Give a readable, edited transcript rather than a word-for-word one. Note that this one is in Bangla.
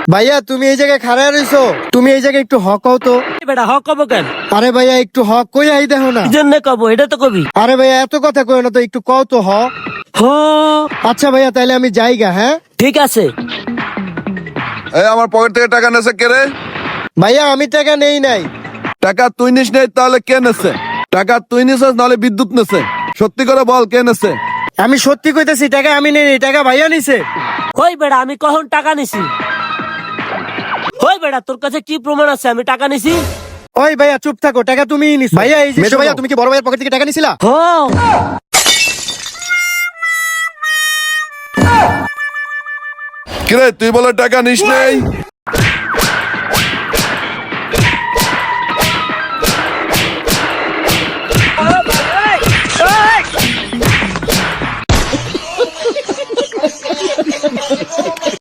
ভাইয়া তুমি এই জায়গায় খাড়া রইছো, তুমি এই জায়গায় একটু হক হও তো। বেটা হক কব কেন? আরে ভাইয়া একটু হক কই আই দেখো না। কি জন্য কব এটা তো কবি। আরে ভাইয়া এত কথা কই না তো, একটু কও তো হ। হো আচ্ছা ভাইয়া তাইলে আমি যাইগা। হ্যাঁ ঠিক আছে। এই আমার পকেট থেকে টাকা নেছে কে রে? ভাইয়া আমি টাকা নেই নাই। টাকা তুই নিস নাই তাহলে কে নেছে? টাকা তুই নিছিস নাহলে বিদ্যুৎ নেছে? সত্যি করে বল কে নেছে? আমি সত্যি কইতাছি টাকা আমি নেই নাই, টাকা ভাইয়া নিছে। ওই বেটা আমি কখন টাকা নিছি? ওই বেটা তোর কাছে কি প্রমাণ আছে আমি টাকা নিছি? ওই ভাইয়া চুপ থাকো, টাকা তুমিই নিছো। ভাইয়া এই যে মেজো ভাইয়া তুমি কি বড় ভাইয়ের পকেট থেকে টাকা নিছিলা? হো কিরে তুই বলে টাকা নিস নাই?